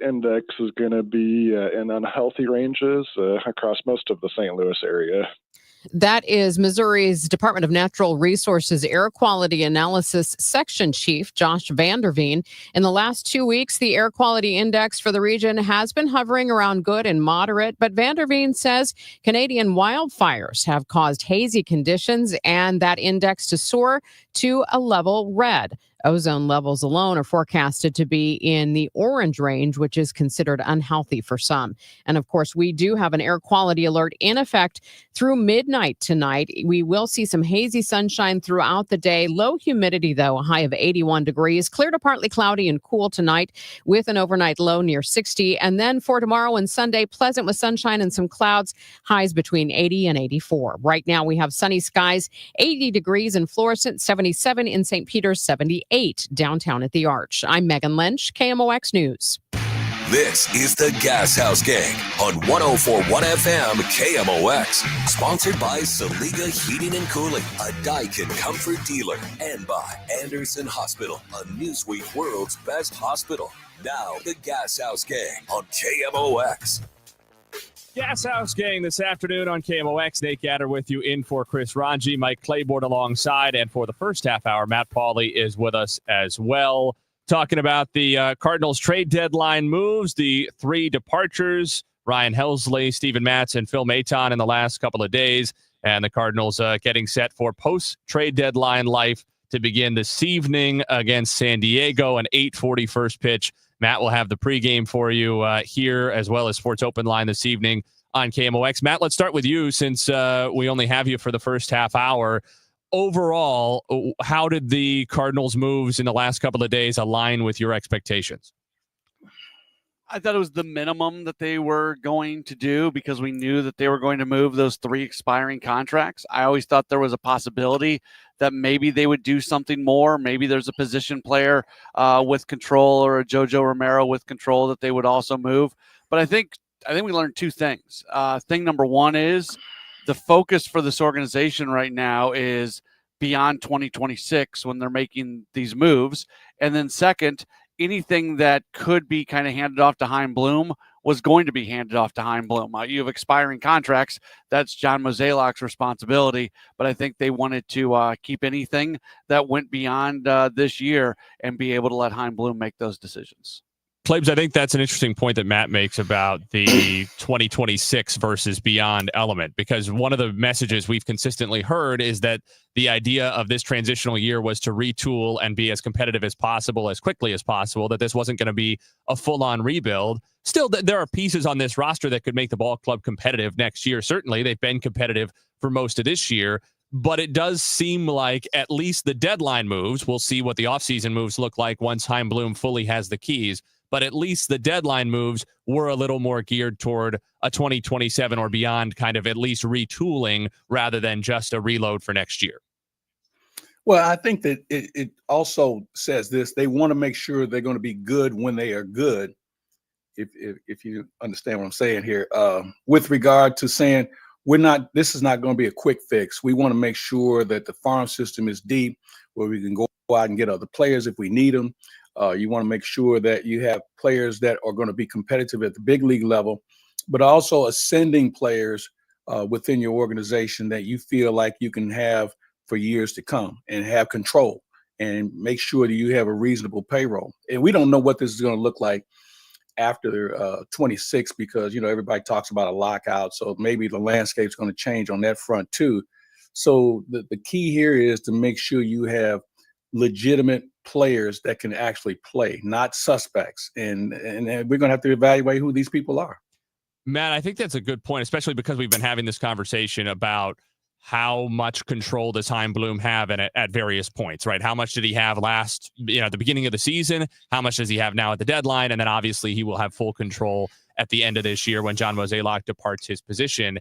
index is going to be in unhealthy ranges across most of the St. Louis area. That is Missouri's Department of Natural Resources Air Quality Analysis Section Chief Josh Vanderveen. In the last 2 weeks, the air quality index for the region has been hovering around good and moderate, but Vanderveen says Canadian wildfires have caused hazy conditions and that index to soar to a level red. Ozone levels alone are forecasted to be in the orange range, which is considered unhealthy for some. And of course, we do have an air quality alert in effect through midnight tonight. We will see some hazy sunshine throughout the day. Low humidity, though, a high of 81 degrees. Clear to partly cloudy and cool tonight with an overnight low near 60. And then for tomorrow and Sunday, pleasant with sunshine and some clouds, highs between 80 and 84. Right now, we have sunny skies, 80 degrees in Florissant, 77 in St. Peter's, 78 downtown at the Arch. I'm Megan Lynch, KMOX News. This is the Gashouse Gang on 104.1 FM KMOX. Sponsored by Saliga Heating and Cooling, a Daikin comfort dealer. And by Anderson Hospital, a Newsweek World's Best Hospital. Now, the Gashouse Gang on KMOX. Gashouse Gang this afternoon on KMOX. Nate Gatter with you in for Chris Ranji, Mike Claiborne alongside. And for the first half hour, Matt Pauley is with us as well. Talking about the Cardinals trade deadline moves, the 3 departures, Ryan Helsley, Steven Matz, and Phil Maton in the last couple of days. And the Cardinals getting set for post-trade deadline life to begin this evening against San Diego, an 8:40 first pitch. Matt will have the pregame for you here, as well as Sports Open Line this evening on KMOX. Matt, let's start with you since we only have you for the first half hour. Overall, how did the Cardinals' moves in the last couple of days align with your expectations? I thought it was the minimum that they were going to do because we knew that they were going to move those 3 expiring contracts. I always thought there was a possibility that maybe they would do something more. Maybe there's a position player with control or a JoJo Romero with control that they would also move. But I think we learned 2 things. Thing number 1 is the focus for this organization right now is beyond 2026 when they're making these moves. And then second, anything that could be kind of handed off to Chaim Bloom was going to be handed off to Chaim Bloom. You have expiring contracts. That's John Mozeliak's responsibility. But I think they wanted to keep anything that went beyond this year and be able to let Chaim Bloom make those decisions. Claibs, I think that's an interesting point that Matt makes about the 2026 versus beyond element, because one of the messages we've consistently heard is that the idea of this transitional year was to retool and be as competitive as possible, as quickly as possible, that this wasn't going to be a full-on rebuild. Still, there are pieces on this roster that could make the ball club competitive next year. Certainly, they've been competitive for most of this year, but it does seem like at least the deadline moves, we'll see what the offseason moves look like once Chaim Bloom fully has the keys, but at least the deadline moves were a little more geared toward a 2027 or beyond kind of at least retooling rather than just a reload for next year. Well, I think that it also says this. They want to make sure they're going to be good when they are good, if you understand what I'm saying here. With regard to saying this is not going to be a quick fix. We want to make sure that the farm system is deep where we can go out and get other players if we need them. You want to make sure that you have players that are going to be competitive at the big league level, but also ascending players within your organization that you feel like you can have for years to come and have control and make sure that you have a reasonable payroll. And we don't know what this is going to look like after 26 because, everybody talks about a lockout. So maybe the landscape's going to change on that front too. So the key here is to make sure you have legitimate players that can actually play, not suspects. And we're going to have to evaluate who these people are. Matt, I think that's a good point, especially because we've been having this conversation about how much control does Chaim Bloom have at various points, right? How much did he have at the beginning of the season? How much does he have now at the deadline? And then obviously he will have full control at the end of this year when John Mozeliak departs his position.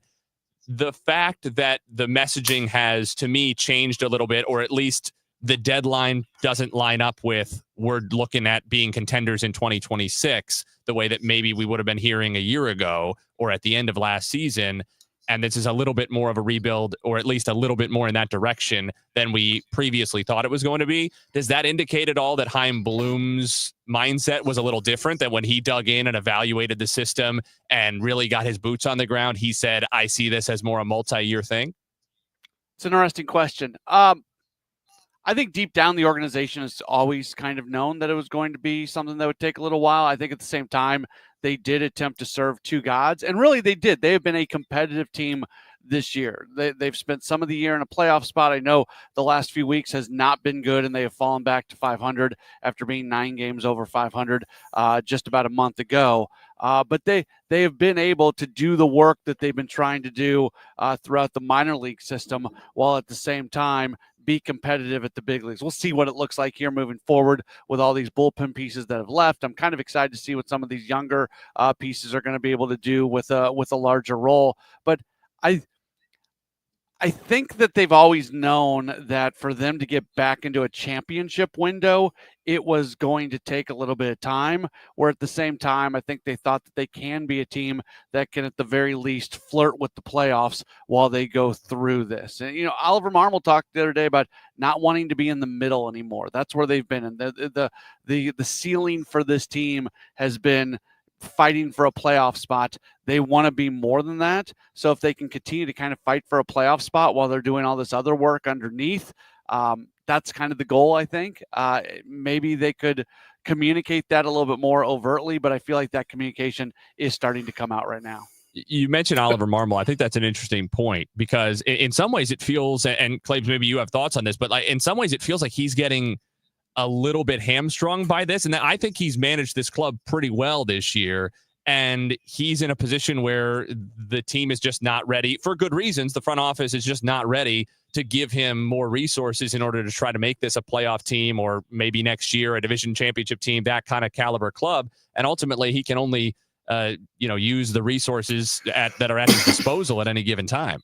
The fact that the messaging has, to me, changed a little bit, or at least the deadline doesn't line up with we're looking at being contenders in 2026, the way that maybe we would have been hearing a year ago or at the end of last season. and this is a little bit more of a rebuild, or at least a little bit more in that direction than we previously thought it was going to be. Does that indicate at all that Chaim Bloom's mindset was a little different, that when he dug in and evaluated the system and really got his boots on the ground, he said, I see this as more a multi-year thing? It's an interesting question. I think deep down the organization has always kind of known that it was going to be something that would take a little while. I think at the same time, they did attempt to serve two gods, and really they did. They have been a competitive team this year. They've spent some of the year in a playoff spot. I know the last few weeks has not been good, and they have fallen back to 500 after being 9 games over 500 just about a month ago. But they have been able to do the work that they've been trying to do throughout the minor league system, while at the same time be competitive at the big leagues. We'll see what it looks like here moving forward with all these bullpen pieces that have left. I'm kind of excited to see what some of these younger pieces are going to be able to do with a larger role. But I think that they've always known that for them to get back into a championship window, it was going to take a little bit of time, where at the same time, I think they thought that they can be a team that can at the very least flirt with the playoffs while they go through this. And, Oliver Marmol talked the other day about not wanting to be in the middle anymore. That's where they've been. And the ceiling for this team has been fighting for a playoff spot. They want to be more than that. So if they can continue to kind of fight for a playoff spot while they're doing all this other work underneath, that's kind of the goal, I think. Maybe they could communicate that a little bit more overtly, but I feel like that communication is starting to come out right now. You mentioned Oliver Marmol. I think that's an interesting point, because in some ways it feels, and Claves, maybe you have thoughts on this, but in some ways it feels like he's getting a little bit hamstrung by this. And I think he's managed this club pretty well this year. And he's in a position where the team is just not ready, for good reasons. The front office is just not ready to give him more resources in order to try to make this a playoff team, or maybe next year a division championship team, that kind of caliber club. And ultimately he can only, use the resources that are at his disposal at any given time.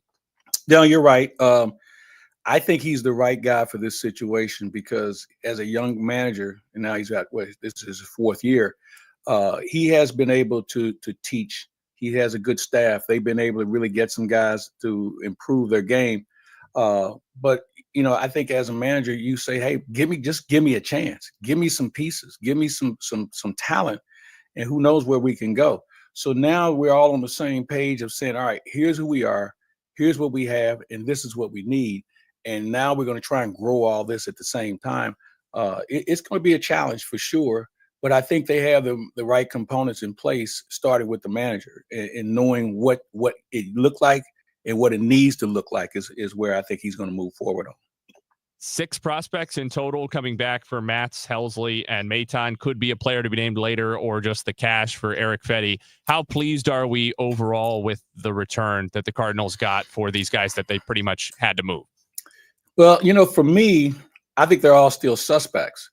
No, you're right. I think he's the right guy for this situation, because as a young manager, and now he's this is his 4th year, he has been able to teach. He has a good staff. They've been able to really get some guys to improve their game. But I think as a manager, you say, hey, give me a chance. Give me some pieces. Give me some talent, and who knows where we can go. So now we're all on the same page of saying, all right, here's who we are, here's what we have, and this is what we need. And now we're going to try and grow all this at the same time. It's going to be a challenge for sure, but I think they have the right components in place, starting with the manager and knowing what it looked like and what it needs to look like is where I think he's going to move forward on. 6 prospects in total coming back for Matz, Helsley, and Maton. Could be a player to be named later, or just the cash for Eric Fetty. How pleased are we overall with the return that the Cardinals got for these guys that they pretty much had to move? Well, for me, I think they're all still suspects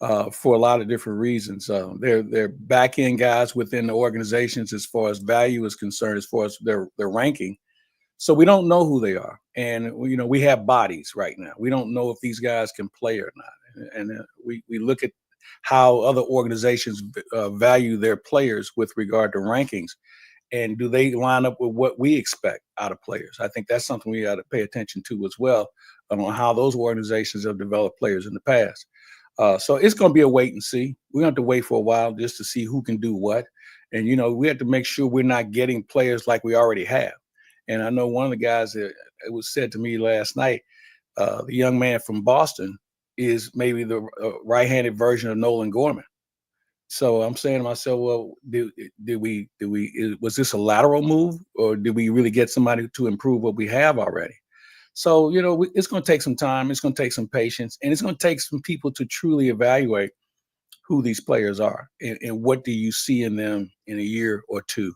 for a lot of different reasons. They're back-end guys within the organizations as far as value is concerned, as far as their ranking. So we don't know who they are. And, we have bodies right now. We don't know if these guys can play or not. And we look at how other organizations value their players with regard to rankings. And do they line up with what we expect out of players? I think that's something we got to pay attention to as well, on how those organizations have developed players in the past. So it's going to be a wait and see. We're going to have to wait for a while just to see who can do what. And, we have to make sure we're not getting players like we already have. And I know one of the guys, it was said to me last night, the young man from Boston is maybe the right-handed version of Nolan Gorman. So I'm saying to myself, well, was this a lateral move, or did we really get somebody to improve what we have already? So, it's going to take some time. It's going to take some patience, and it's going to take some people to truly evaluate who these players are and what do you see in them in a year or two.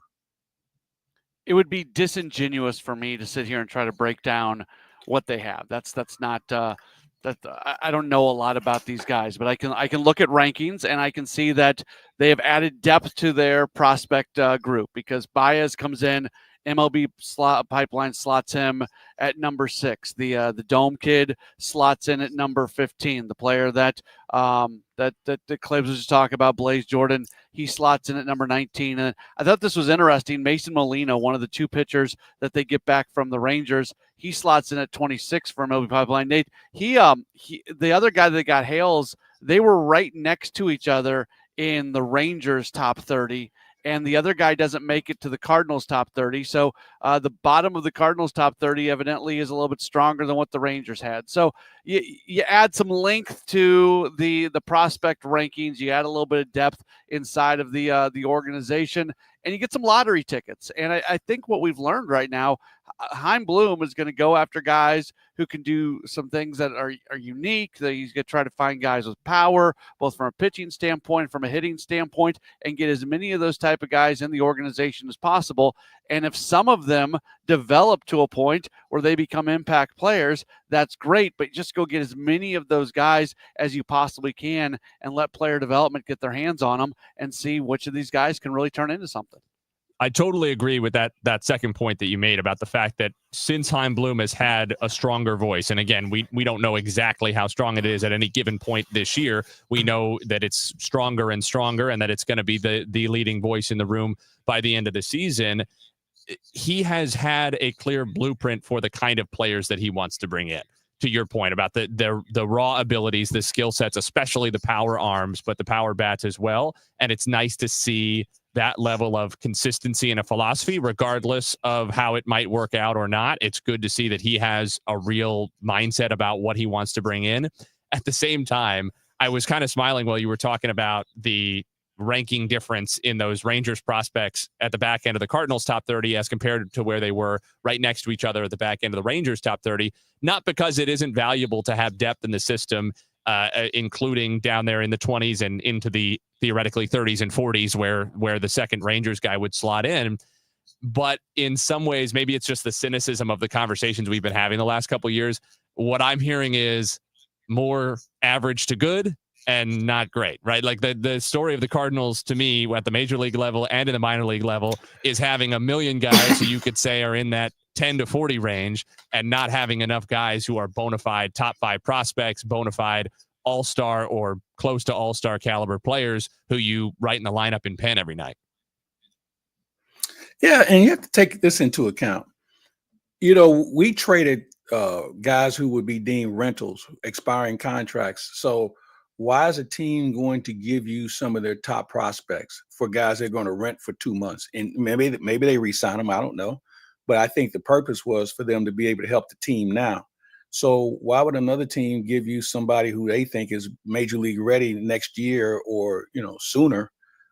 It would be disingenuous for me to sit here and try to break down what they have. That's not I don't know a lot about these guys, but I can look at rankings and I can see that they have added depth to their prospect group, because Baez comes in MLB pipeline slots him at number 6. The Dome kid slots in at number 15. The player that Clibbs was just talking about, Blaze Jordan, he slots in at number 19. And I thought this was interesting. Mason Molina, one of the 2 pitchers that they get back from the Rangers, he slots in at 26 for MLB pipeline. Nate, the other guy that got Hales, they were right next to each other in the Rangers top 30, and the other guy doesn't make it to the Cardinals top 30. So the bottom of the Cardinals top 30 evidently is a little bit stronger than what the Rangers had. So you add some length to the prospect rankings. You add a little bit of depth inside of the organization, and you get some lottery tickets. And I think what we've learned right now, Chaim Bloom is going to go after guys who can do some things that are unique. He's going to try to find guys with power, both from a pitching standpoint, from a hitting standpoint, and get as many of those type of guys in the organization as possible. And if some of them develop to a point where they become impact players, that's great. But just go get as many of those guys as you possibly can and let player development get their hands on them and see which of these guys can really turn into something. I totally agree with that second point that you made about the fact that since Chaim Bloom has had a stronger voice, and again, we don't know exactly how strong it is at any given point this year. We know that it's stronger and stronger and that it's going to be the leading voice in the room by the end of the season. He has had a clear blueprint for the kind of players that he wants to bring in. To your point about the raw abilities, the skill sets, especially the power arms, but the power bats as well. And it's nice to see that level of consistency and a philosophy, regardless of how it might work out or not. It's good to see that he has a real mindset about what he wants to bring in. At the same time, I was kind of smiling while you were talking about the ranking difference in those Rangers prospects at the back end of the Cardinals top 30 as compared to where they were right next to each other at the back end of the Rangers top 30, not because it isn't valuable to have depth in the system, including down there in the 20s and into the theoretically 30s and 40s where the second Rangers guy would slot in. But in some ways, maybe it's just the cynicism of the conversations we've been having the last couple of years. What I'm hearing is more average to good and not great, right? Like the story of the Cardinals to me at the major league level and in the minor league level is having a million guys who you could say are in that 10 to 40 range and not having enough guys who are bona fide top 5 prospects, bona fide all-star or close to all-star caliber players who you write in the lineup in pen every night. Yeah, and you have to take this into account. You know, we traded guys who would be deemed rentals, expiring contracts. So why is a team going to give you some of their top prospects for guys they're going to rent for 2 months? And maybe they re-sign them. I don't know. But I think the purpose was for them to be able to help the team now. So why would another team give you somebody who they think is major league ready next year or, sooner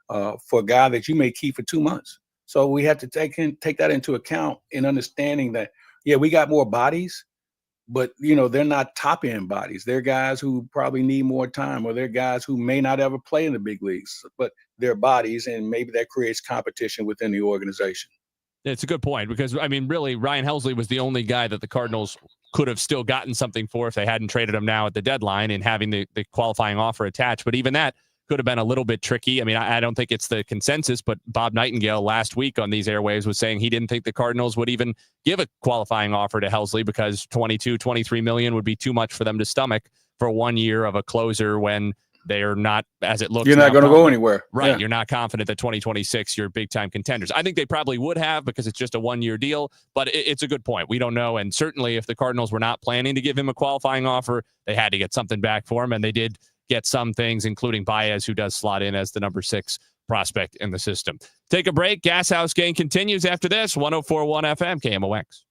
for a guy that you may keep for 2 months? So we have to take that into account in understanding that, yeah, we got more bodies, but, they're not top end bodies. They're guys who probably need more time, or they're guys who may not ever play in the big leagues, but they're bodies, and maybe that creates competition within the organization. It's a good point because, I mean, really, Ryan Helsley was the only guy that the Cardinals could have still gotten something for if they hadn't traded him now at the deadline and having the qualifying offer attached. But even that could have been a little bit tricky. I mean, I don't think it's the consensus, but Bob Nightingale last week on these airwaves was saying he didn't think the Cardinals would even give a qualifying offer to Helsley because $22-23 million would be too much for them to stomach for 1 year of a closer when they're not, as it looks, you're not going to go anywhere. Right. Yeah. You're not confident that 2026, you're big time contenders. I think they probably would have because it's just a 1 year deal, but it's a good point. We don't know. And certainly if the Cardinals were not planning to give him a qualifying offer, they had to get something back for him. And they did get some things, including Baez, who does slot in as the number 6 prospect in the system. Take a break. Gashouse Gang continues after this. 104.1 FM KMOX.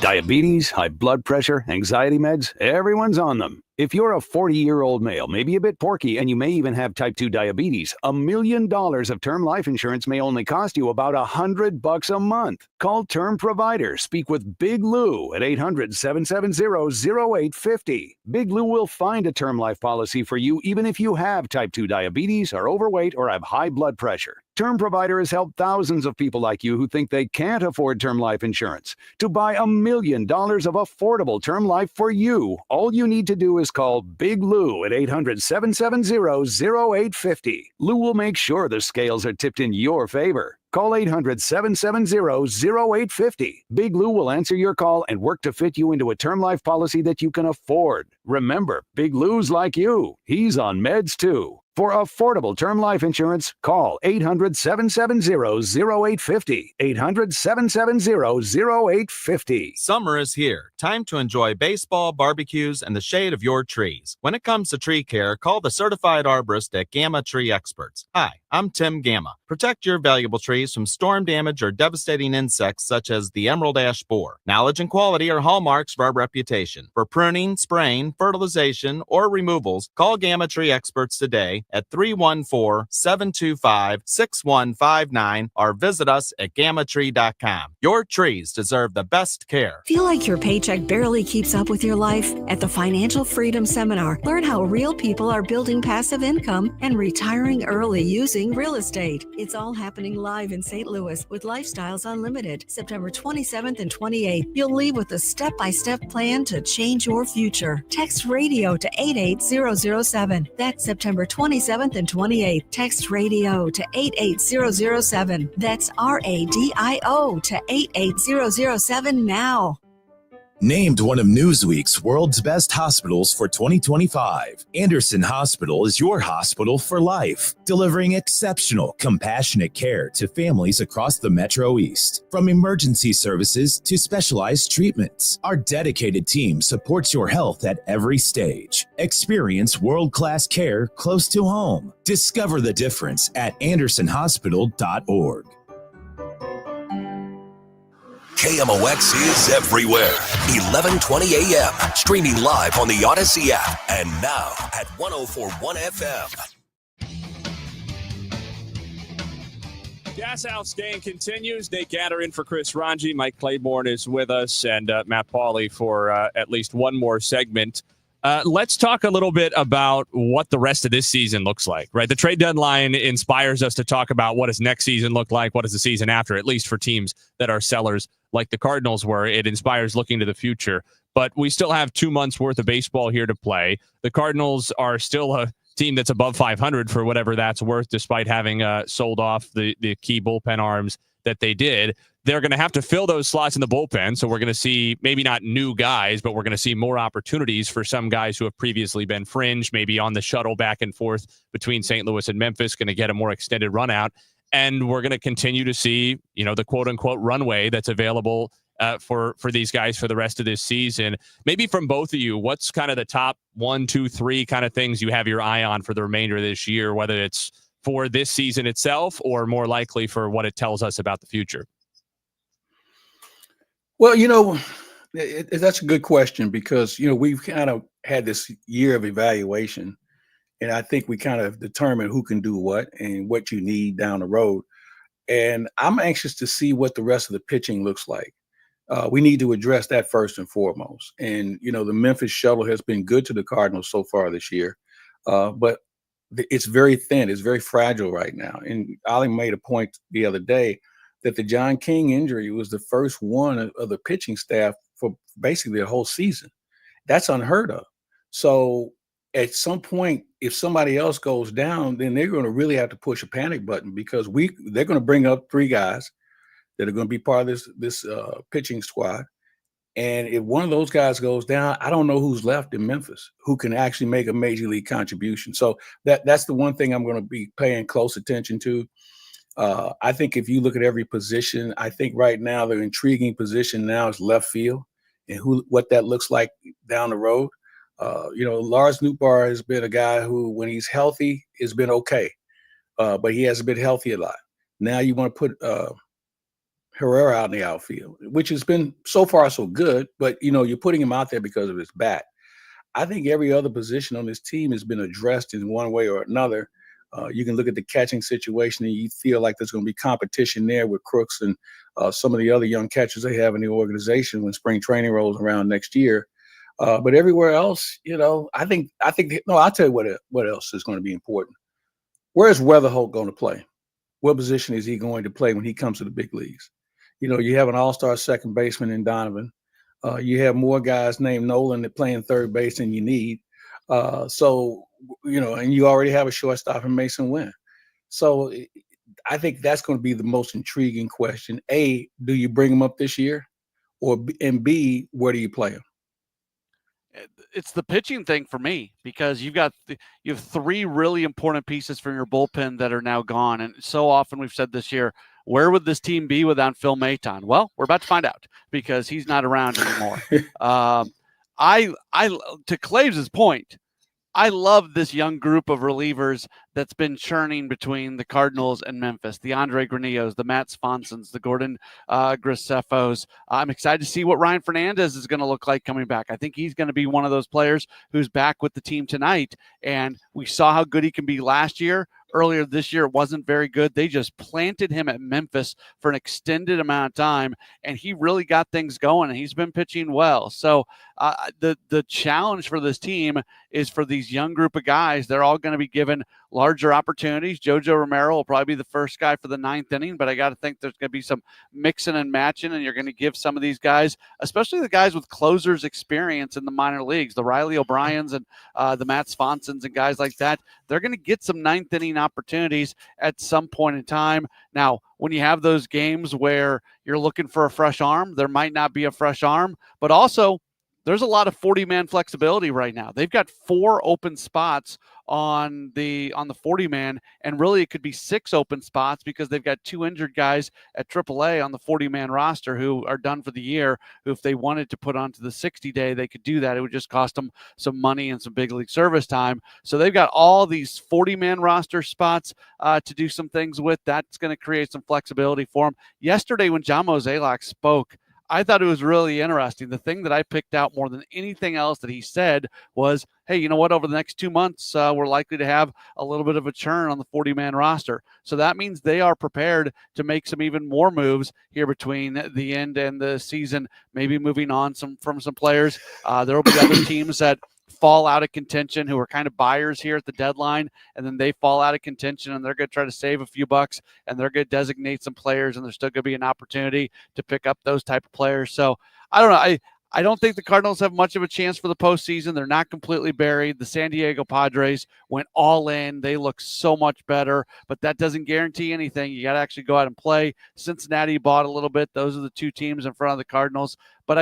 Diabetes, high blood pressure, anxiety meds, everyone's on them. If you're a 40-year-old male, maybe a bit porky, and you may even have type 2 diabetes, $1 million of term life insurance may only cost you about $100 a month. Call Term Provider. Speak with Big Lou at 800-770-0850. Big Lou will find a term life policy for you even if you have type 2 diabetes, are overweight, or have high blood pressure. Term Provider has helped thousands of people like you who think they can't afford term life insurance to buy $1 million of affordable term life for you. All you need to do is call Big Lou at 800-770-0850. Lou will make sure the scales are tipped in your favor. Call 800-770-0850. Big Lou will answer your call and work to fit you into a term life policy that you can afford. Remember, Big Lou's like you. He's on meds too. For affordable term life insurance, call 800-770-0850. 800-770-0850. Summer is here. Time to enjoy baseball, barbecues, and the shade of your trees. When it comes to tree care, call the certified arborist at Gamma Tree Experts. Hi, I'm Tim Gamma. Protect your valuable trees from storm damage or devastating insects such as the emerald ash borer. Knowledge and quality are hallmarks of our reputation. For pruning, spraying, fertilization, or removals, call Gamma Tree Experts today at 314-725-6159 or visit us at gammatree.com. Your trees deserve the best care. Feel like your paycheck barely keeps up with your life? At the Financial Freedom Seminar, learn how real people are building passive income and retiring early using real estate. It's all happening live in St. Louis with Lifestyles Unlimited, September 27th and 28th. You'll leave with a step-by-step plan to change your future. Text radio to 88007. That's September 27th and 28th. Text radio to 88007. That's RADIO to 88007 now. Named one of Newsweek's world's best hospitals for 2025, Anderson Hospital is your hospital for life, delivering exceptional, compassionate care to families across the Metro East. From emergency services to specialized treatments, our dedicated team supports your health at every stage. Experience world-class care close to home. Discover the difference at andersonhospital.org. KMOX is everywhere. 1120 a.m. Streaming live on the Odyssey app. And now at 104.1 FM. Gashouse game continues. Nate Gatter in for Chris Ranji. Mike Claiborne is with us, and Matt Pauley for at least one more segment. Let's talk a little bit about what the rest of this season looks like, right? The trade deadline inspires us to talk about what does next season look like, what does the season after, at least for teams that are sellers like the Cardinals were. It inspires looking to the future. But we still have 2 months worth of baseball here to play. The Cardinals are still a team that's above 500 for whatever that's worth, despite having sold off the key bullpen arms that they did. They're going to have to fill those slots in the bullpen. So we're going to see maybe not new guys, but we're going to see more opportunities for some guys who have previously been fringe, maybe on the shuttle back and forth between St. Louis and Memphis, going to get a more extended run out. And we're going to continue to see, the quote unquote runway that's available for these guys for the rest of this season. Maybe from both of you, what's kind of the top 1, 2, 3 kind of things you have your eye on for the remainder of this year, whether it's for this season itself or more likely for what it tells us about the future? Well, that's a good question because, we've kind of had this year of evaluation, and I think we kind of determine who can do what and what you need down the road. And I'm anxious to see what the rest of the pitching looks like. We need to address that first and foremost. And, the Memphis shuttle has been good to the Cardinals so far this year, but it's very thin. It's very fragile right now. And Ali made a point the other day that the John King injury was the first one of the pitching staff for basically the whole season. That's unheard of. So at some point, if somebody else goes down, then they're going to really have to push a panic button because they're going to bring up 3 guys that are going to be part of this pitching squad. And if one of those guys goes down, I don't know who's left in Memphis who can actually make a major league contribution. So that's the one thing I'm going to be paying close attention to. I think if you look at every position, I think right now the intriguing position now is left field and what that looks like down the road. Lars Nootbaar has been a guy who, when he's healthy, has been okay, but he hasn't been healthy a lot. Now you want to put Herrera out in the outfield, which has been so far so good, but you're putting him out there because of his bat. I think every other position on this team has been addressed in one way or another. You can look at the catching situation and you feel like there's going to be competition there with Crooks and some of the other young catchers they have in the organization when spring training rolls around next year. But everywhere else, I think I'll tell you what else is going to be important. Where is Weatherholt going to play? what position is he going to play when he comes to the big leagues? You know, you have an all-star second baseman in Donovan. You have more guys named Nolan that playing third base than you need. So, you know, and you already have a shortstop in Mason Wynn. So I think that's going to be the most intriguing question. A, do you bring him up this year? And B, where do you play him? It's the pitching thing for me, because you have three really important pieces from your bullpen that are now gone. And so often we've said this year, where would this team be without Phil Maton? Well, we're about to find out, because he's not around anymore. To Claves' point, I love this young group of relievers that's been churning between the Cardinals and Memphis, the Andre Granillos, the Matt Svensons, the Gordon Graceffos. I'm excited to see what Ryan Fernandez is going to look like coming back. I think he's going to be one of those players who's back with the team tonight, and we saw how good he can be last year. Earlier this year, it wasn't very good. They just planted him at Memphis for an extended amount of time, and he really got things going, and he's been pitching well. So the challenge for this team is for these young group of guys. They're all going to be given larger opportunities. Jojo Romero will probably be the first guy for the ninth inning, but I got to think there's going to be some mixing and matching, and you're going to give some of these guys, especially the guys with closers experience in the minor leagues, the Riley O'Briens and the Matt Svensons and guys like that, they're going to get some ninth inning opportunities at some point in time. Now, when you have those games where you're looking for a fresh arm, there might not be a fresh arm, but also there's a lot of 40-man flexibility right now. They've got 4 open spots on the 40-man, and really it could be 6 open spots, because they've got 2 injured guys at AAA on the 40-man roster who are done for the year, who if they wanted to put onto the 60-day, they could do that. It would just cost them some money and some big league service time. So they've got all these 40-man roster spots to do some things with. That's going to create some flexibility for them. Yesterday when John Mozeliak spoke, I thought it was really interesting. The thing that I picked out more than anything else that he said was, hey, you know what? Over the next 2 months, we're likely to have a little bit of a churn on the 40-man roster. So that means they are prepared to make some even more moves here between the end and the season, maybe moving on from some players. There will be other teams that fall out of contention who are kind of buyers here at the deadline, and then they fall out of contention and they're going to try to save a few bucks, and they're going to designate some players, and there's still going to be an opportunity to pick up those type of players. So I don't know. I don't think the Cardinals have much of a chance for the postseason. They're not completely buried. The San Diego Padres went all in. They look so much better, but that doesn't guarantee anything. You got to actually go out and play. Cincinnati bought a little bit. Those are the 2 teams in front of the Cardinals. But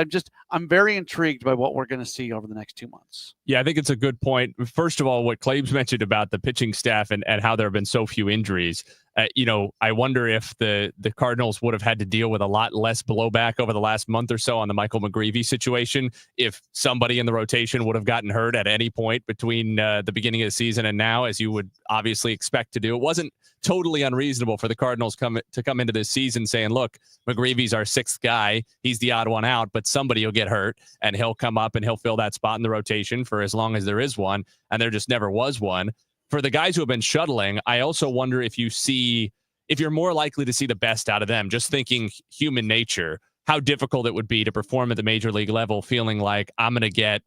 I'm very intrigued by what we're going to see over the next 2 months. Yeah, I think it's a good point. First of all, what Claves mentioned about the pitching staff and how there have been so few injuries. I wonder if the Cardinals would have had to deal with a lot less blowback over the last month or so on the Michael McGreevy situation if somebody in the rotation would have gotten hurt at any point between the beginning of the season and now, as you would obviously expect to do. It wasn't totally unreasonable for the Cardinals to come into this season saying, look, McGreevy's our 6th guy. He's the odd one out, but somebody will get hurt, and he'll come up and he'll fill that spot in the rotation for as long as there is one, and there just never was one. For the guys who have been shuttling, I also wonder if you're more likely to see the best out of them, just thinking human nature, how difficult it would be to perform at the major league level, feeling like I'm going to get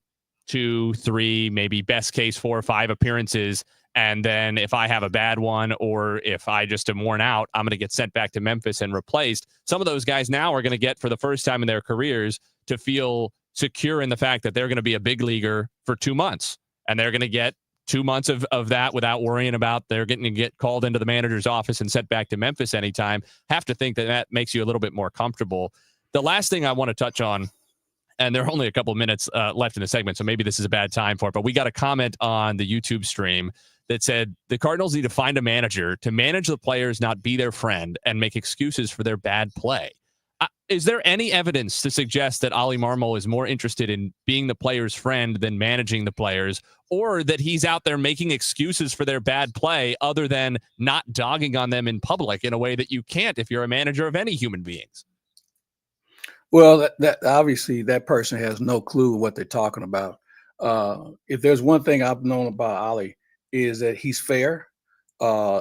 2, 3, maybe best case 4 or 5 appearances. And then if I have a bad one, or if I just am worn out, I'm going to get sent back to Memphis and replaced. Some of those guys now are going to get, for the first time in their careers, to feel secure in the fact that they're going to be a big leaguer for 2 months. And they're going to get 2 months of that without worrying about they're getting to get called into the manager's office and sent back to Memphis anytime. Have to think that makes you a little bit more comfortable. The last thing I want to touch on, and there are only a couple of minutes left in the segment, so maybe this is a bad time for it, but we got a comment on the YouTube stream that said the Cardinals need to find a manager to manage the players, not be their friend, and make excuses for their bad play. Is there any evidence to suggest that Ollie Marmol is more interested in being the player's friend than managing the players, or that he's out there making excuses for their bad play other than not dogging on them in public in a way that you can't if you're a manager of any human beings? Well, that obviously that person has no clue what they're talking about. If there's one thing I've known about Ollie, is that he's fair.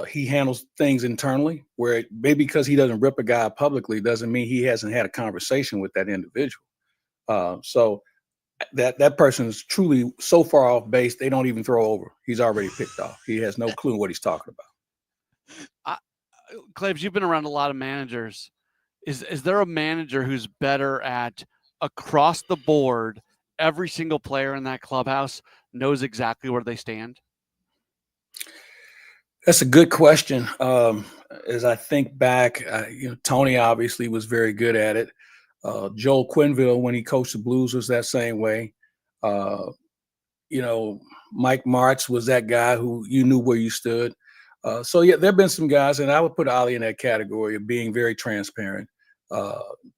He handles things internally, where maybe because he doesn't rip a guy publicly doesn't mean he hasn't had a conversation with that individual. So that person is truly so far off base, they don't even throw over. He's already picked off. He has no clue what he's talking about. Claves, you've been around a lot of managers. Is there a manager who's better at across the board, every single player in that clubhouse knows exactly where they stand? That's a good question. As I think back, Tony obviously was very good at it. Joel Quenneville, when he coached the Blues, was that same way. Mike Martz was that guy who you knew where you stood. So there have been some guys, and I would put Ollie in that category of being very transparent.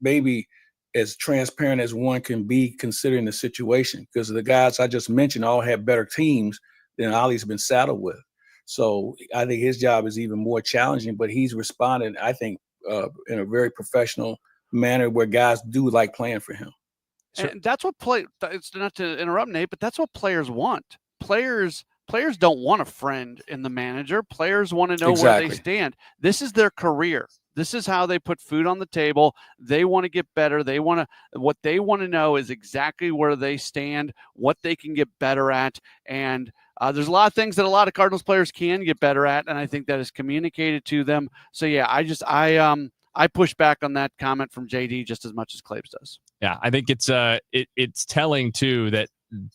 Maybe as transparent as one can be considering the situation, because the guys I just mentioned all have better teams than Ollie's been saddled with. So I think his job is even more challenging, but he's responded, I think, in a very professional manner where guys do like playing for him. And that's what it's not to interrupt, Nate, but that's what players want. Players don't want a friend in the manager. Players want to know where they stand. This is their career. This is how they put food on the table. They want to get better. What they want to know is exactly where they stand, what they can get better at. And there's a lot of things that a lot of Cardinals players can get better at, and I think that is communicated to them. So yeah, I push back on that comment from JD just as much as Claves does. Yeah, I think it's telling too that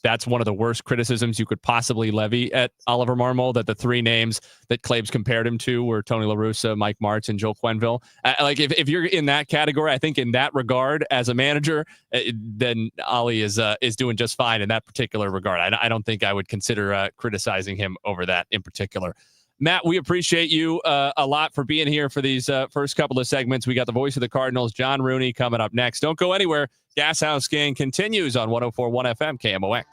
that's one of the worst criticisms you could possibly levy at Oliver Marmol, that the three names that Claves compared him to were Tony La Russa, Mike Martz, and Joel Quenneville. If you're in that category, I think in that regard as a manager, then Ollie is doing just fine in that particular regard. I don't think I would consider criticizing him over that in particular. Matt, we appreciate you a lot for being here for these first couple of segments. We got the voice of the Cardinals, John Rooney, coming up next. Don't go anywhere. Gashouse Gang continues on 104.1 FM KMOX.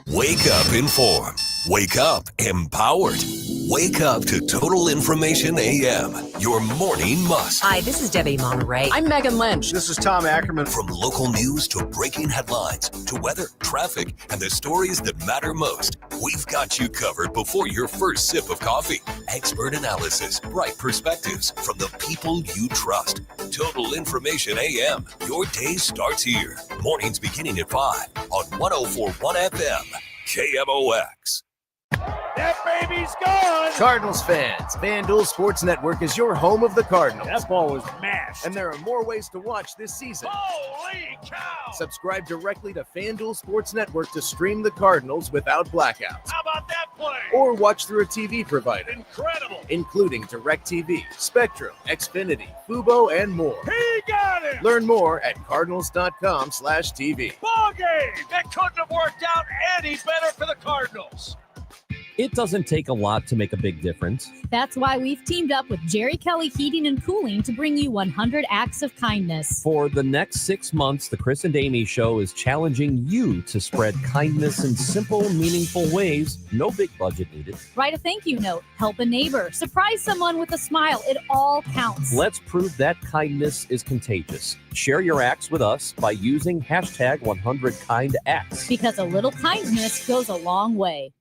Wake up informed. Wake up empowered. Wake up to Total Information AM, your morning must. Hi, this is Debbie Monterey. I'm Megan Lynch. This is Tom Ackerman. From local news to breaking headlines to weather, traffic, and the stories that matter most, we've got you covered before your first sip of coffee. Expert analysis, bright perspectives from the people you trust. Total Information AM. Your day starts here. Mornings beginning at 5 on 104.1 FM KMOX. That baby's gone! Cardinals fans, FanDuel Sports Network is your home of the Cardinals. That ball was mashed. And there are more ways to watch this season. Holy cow! Subscribe directly to FanDuel Sports Network to stream the Cardinals without blackouts. How about that play? Or watch through a TV provider. Incredible! Including DirecTV, Spectrum, Xfinity, Fubo, and more. He got it! Learn more at cardinals.com/TV. Ball game! That couldn't have worked out any better for the Cardinals. It doesn't take a lot to make a big difference. That's why we've teamed up with Jerry Kelly Heating and Cooling to bring you 100 acts of kindness. For the next 6 months, the Chris and Amy Show is challenging you to spread kindness in simple, meaningful ways. No big budget needed. Write a thank you note, help a neighbor, surprise someone with a smile. It all counts. Let's prove that kindness is contagious. Share your acts with us by using hashtag 100KindActs. Because a little kindness goes a long way.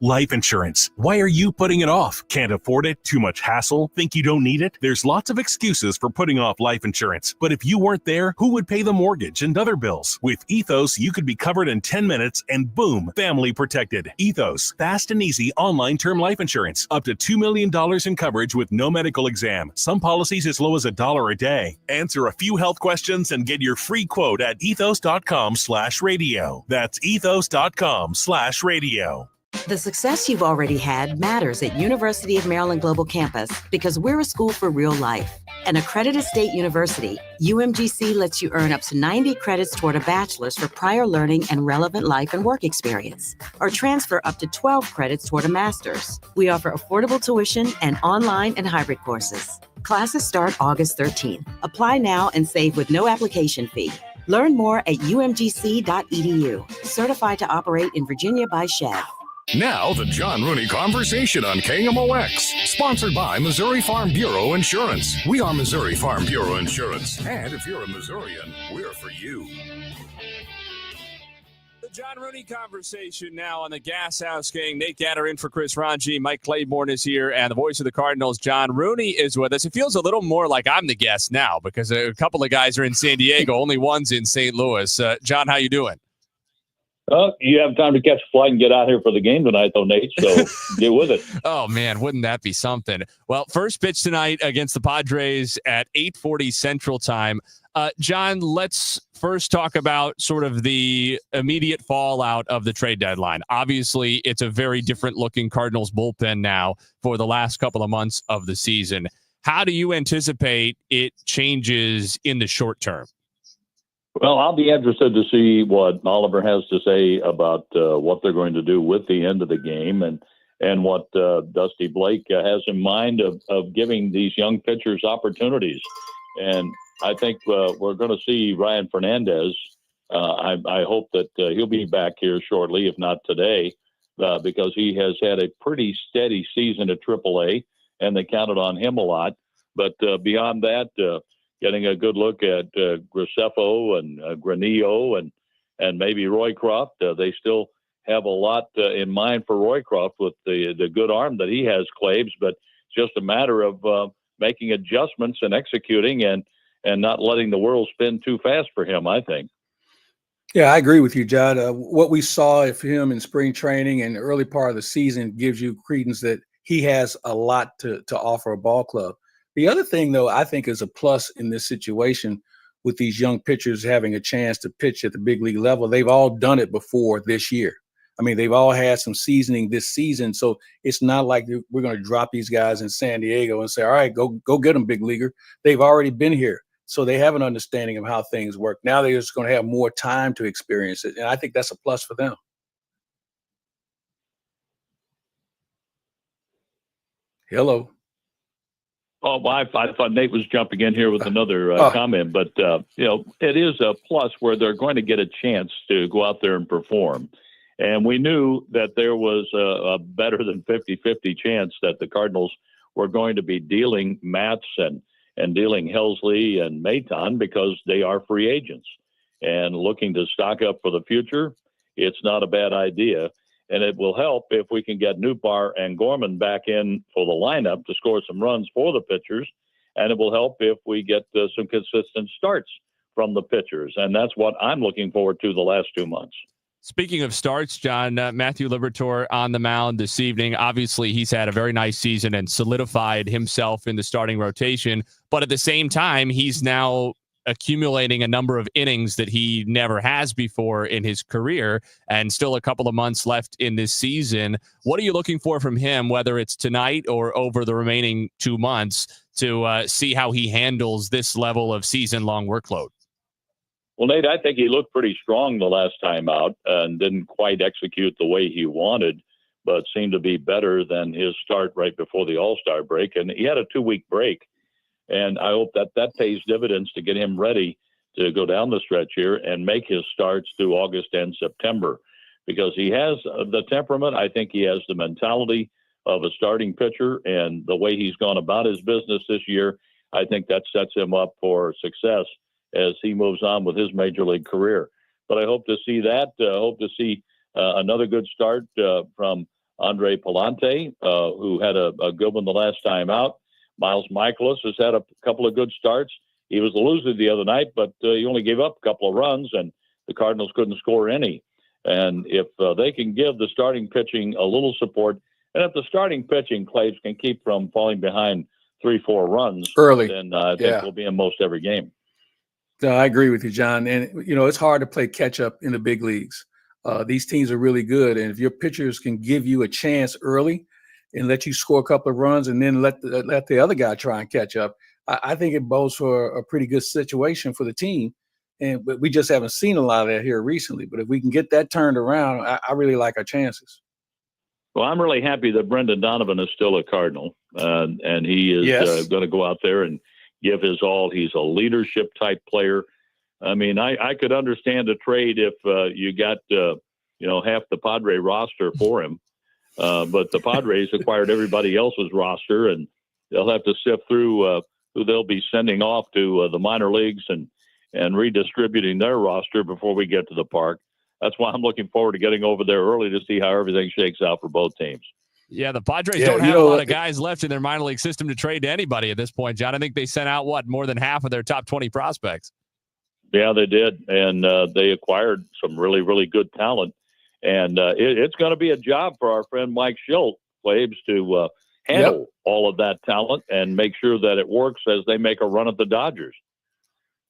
Life insurance. Why are you putting it off? Can't afford it? Too much hassle? Think you don't need it? There's lots of excuses for putting off life insurance. But if you weren't there, who would pay the mortgage and other bills? With Ethos, you could be covered in 10 minutes and boom, family protected. Ethos, fast and easy online term life insurance. Up to $2 million in coverage with no medical exam. Some policies as low as $1 a day. Answer a few health questions and get your free quote at ethos.com/radio. That's ethos.com/radio. The success you've already had matters at University of Maryland Global Campus because we're a school for real life. An accredited state university, UMGC lets you earn up to 90 credits toward a bachelor's for prior learning and relevant life and work experience, or transfer up to 12 credits toward a master's. We offer affordable tuition and online and hybrid courses. Classes start August 13th. Apply now and save with no application fee. Learn more at umgc.edu. Certified to operate in Virginia by Chev. Now, the John Rooney Conversation on KMOX, sponsored by Missouri Farm Bureau Insurance. We are Missouri Farm Bureau Insurance. And if you're a Missourian, we're for you. The John Rooney Conversation now on the Gashouse Gang. Nate Gatter in for Chris Ranji. Mike Claiborne is here, and the voice of the Cardinals, John Rooney, is with us. It feels a little more like I'm the guest now because a couple of guys are in San Diego. Only one's in St. Louis. John, how you doing? You have time to catch a flight and get out here for the game tonight, though, Nate, so get with it. Oh, man, wouldn't that be something? Well, first pitch tonight against the Padres at 8:40 Central Time. John, let's first talk about sort of the immediate fallout of the trade deadline. Obviously, it's a very different-looking Cardinals bullpen now for the last couple of months of the season. How do you anticipate it changes in the short term? Well, I'll be interested to see what Oliver has to say about what they're going to do with the end of the game and what Dusty Blake has in mind of giving these young pitchers opportunities. And I think we're going to see Ryan Fernandez. I hope that he'll be back here shortly, if not today, because he has had a pretty steady season at AAA, and they counted on him a lot. But beyond that, getting a good look at Graceffo and Granillo and maybe Roycroft. They still have a lot in mind for Roycroft with the good arm that he has, Claves, but it's just a matter of making adjustments and executing and not letting the world spin too fast for him, I think. Yeah, I agree with you, Judd. What we saw of him in spring training and the early part of the season gives you credence that he has a lot to offer a ball club. The other thing, though, I think is a plus in this situation with these young pitchers having a chance to pitch at the big league level. They've all done it before this year. I mean, they've all had some seasoning this season. So it's not like we're going to drop these guys in San Diego and say, all right, go get them, big leaguer. They've already been here. So they have an understanding of how things work. Now they're just going to have more time to experience it. And I think that's a plus for them. Hello. Oh, well, I thought Nate was jumping in here with another comment, but it is a plus where they're going to get a chance to go out there and perform. And we knew that there was a better than 50-50 chance that the Cardinals were going to be dealing Matz and dealing Helsley and Maton because they are free agents. And looking to stock up for the future, it's not a bad idea. And it will help if we can get Nootbaar and Gorman back in for the lineup to score some runs for the pitchers. And it will help if we get some consistent starts from the pitchers. And that's what I'm looking forward to the last 2 months. Speaking of starts, John, Matthew Liberatore on the mound this evening. Obviously, he's had a very nice season and solidified himself in the starting rotation. But at the same time, he's now accumulating a number of innings that he never has before in his career, and still a couple of months left in this season. What are you looking for from him, whether it's tonight or over the remaining 2 months, to see how he handles this level of season-long workload? Well, Nate, I think he looked pretty strong the last time out and didn't quite execute the way he wanted, but seemed to be better than his start right before the All-Star break. And he had a 2-week break. And I hope that pays dividends to get him ready to go down the stretch here and make his starts through August and September, because he has the temperament. I think he has the mentality of a starting pitcher, and the way he's gone about his business this year, I think that sets him up for success as he moves on with his major league career. But I hope to see that. Hope to see another good start from Andre Palante, who had a good one the last time out. Miles Michaelis has had a couple of good starts. He was the loser the other night, but he only gave up a couple of runs, and the Cardinals couldn't score any. And if they can give the starting pitching a little support, and if the starting pitching, Claves, can keep from falling behind 3-4 runs early, then I think we'll be in most every game. No, I agree with you, John. And, it's hard to play catch up in the big leagues. These teams are really good. And if your pitchers can give you a chance early and let you score a couple of runs and then let the other guy try and catch up, I think it bodes for a pretty good situation for the team. But we just haven't seen a lot of that here recently. But if we can get that turned around, I really like our chances. Well, I'm really happy that Brendan Donovan is still a Cardinal, and he is going to go out there and give his all. He's a leadership type player. I mean, I could understand a trade if you got half the Padre roster for him, but the Padres acquired everybody else's roster, and they'll have to sift through who they'll be sending off to the minor leagues and redistributing their roster before we get to the park. That's why I'm looking forward to getting over there early to see how everything shakes out for both teams. Yeah, the Padres don't have a lot of guys left in their minor league system to trade to anybody at this point, John. I think they sent out, more than half of their top 20 prospects. Yeah, they did, and they acquired some really, really good talent. And it's going to be a job for our friend Mike Schilt, Flaves, to handle all of that talent and make sure that it works as they make a run at the Dodgers.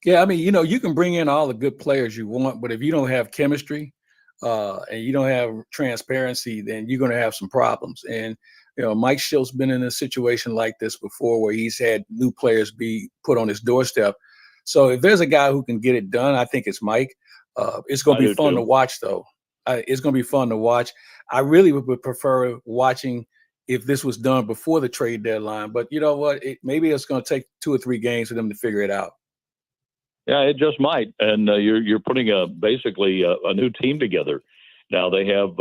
Yeah, I mean, you can bring in all the good players you want, but if you don't have chemistry and you don't have transparency, then you're going to have some problems. And, Mike Schilt's been in a situation like this before where he's had new players be put on his doorstep. So if there's a guy who can get it done, I think it's Mike. It's going to be fun to watch, though. It's going to be fun to watch. I really would prefer watching if this was done before the trade deadline. But you know what? Maybe it's going to take 2 or 3 games for them to figure it out. Yeah, it just might. And you're putting basically a new team together. Now they have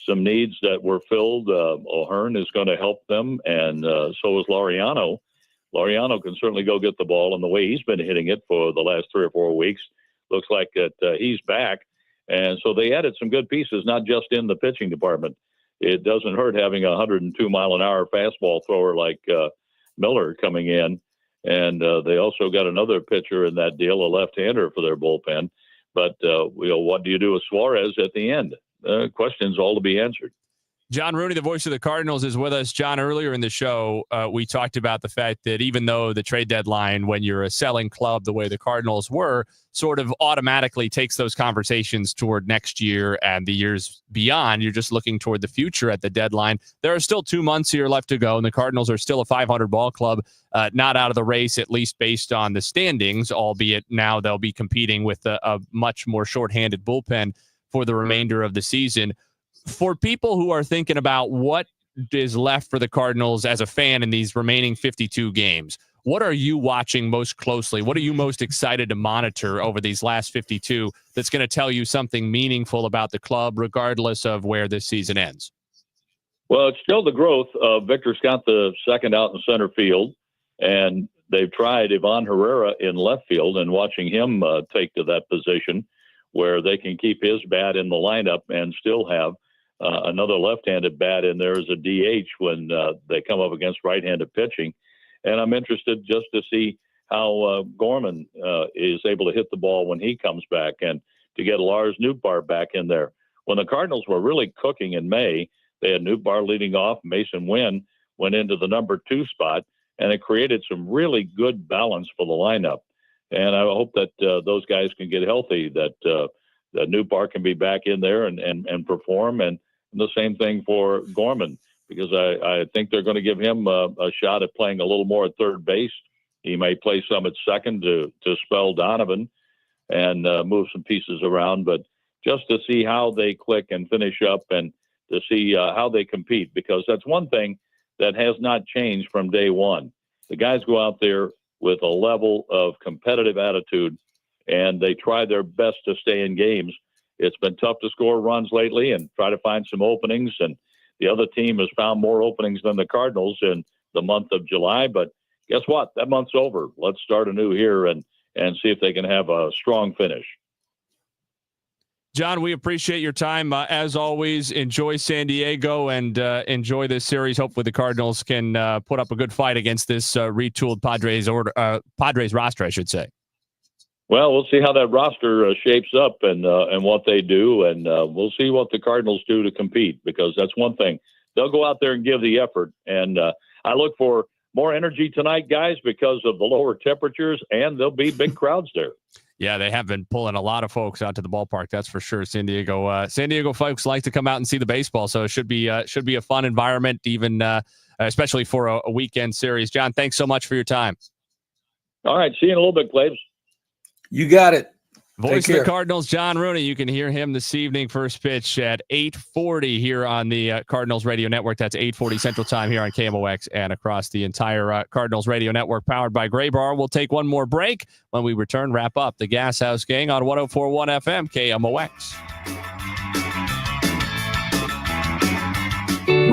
some needs that were filled. O'Hearn is going to help them, and so is Laureano. Laureano can certainly go get the ball, and the way he's been hitting it for the last 3 or 4 weeks, looks like that he's back. And so they added some good pieces, not just in the pitching department. It doesn't hurt having a 102-mile-an-hour fastball thrower like Miller coming in. And they also got another pitcher in that deal, a left-hander for their bullpen. But what do you do with Suarez at the end? Questions all to be answered. John Rooney, the voice of the Cardinals, is with us. John, earlier in the show, we talked about the fact that even though the trade deadline, when you're a selling club the way the Cardinals were, sort of automatically takes those conversations toward next year and the years beyond, you're just looking toward the future at the deadline. There are still 2 months here left to go, and the Cardinals are still a 500 ball club, not out of the race, at least based on the standings, albeit now they'll be competing with a much more shorthanded bullpen for the remainder of the season. For people who are thinking about what is left for the Cardinals as a fan in these remaining 52 games, what are you watching most closely? What are you most excited to monitor over these last 52 that's going to tell you something meaningful about the club, regardless of where this season ends? Well, it's still the growth of Victor Scott, the second out in center field, and they've tried Ivan Herrera in left field, and watching him take to that position where they can keep his bat in the lineup and still have another left-handed bat in there as a DH when they come up against right-handed pitching. And I'm interested just to see how Gorman is able to hit the ball when he comes back, and to get Lars Nootbaar back in there. When the Cardinals were really cooking in May, they had Nootbaar leading off. Mason Wynn went into the number 2 spot, and it created some really good balance for the lineup. And I hope that those guys can get healthy, that Nootbaar can be back in there and perform, and the same thing for Gorman, because I think they're going to give him a shot at playing a little more at third base. He may play some at second to spell Donovan and move some pieces around, but just to see how they click and finish up, and to see how they compete, because that's one thing that has not changed from day one. The guys go out there with a level of competitive attitude, and they try their best to stay in games. It's been tough to score runs lately and try to find some openings, and the other team has found more openings than the Cardinals in the month of July. But guess what? That month's over. Let's start anew here and see if they can have a strong finish. John, we appreciate your time. As always, enjoy San Diego and enjoy this series. Hopefully the Cardinals can put up a good fight against this retooled Padres roster, I should say. Well, we'll see how that roster shapes up and what they do, and we'll see what the Cardinals do to compete, because that's one thing. They'll go out there and give the effort, and I look for more energy tonight, guys, because of the lower temperatures, and there'll be big crowds there. Yeah, they have been pulling a lot of folks out to the ballpark. That's for sure. San Diego folks like to come out and see the baseball, so it should be a fun environment, even especially for a weekend series. John, thanks so much for your time. All right, see you in a little bit, Claves. You got it. Voice of the Cardinals, John Rooney. You can hear him this evening, first pitch at 8:40 here on the Cardinals Radio Network. That's 8:40 Central Time here on KMOX and across the entire Cardinals Radio Network, powered by Gray Bar. We'll take one more break. When we return, wrap up the Gashouse Gang on 104.1 FM KMOX.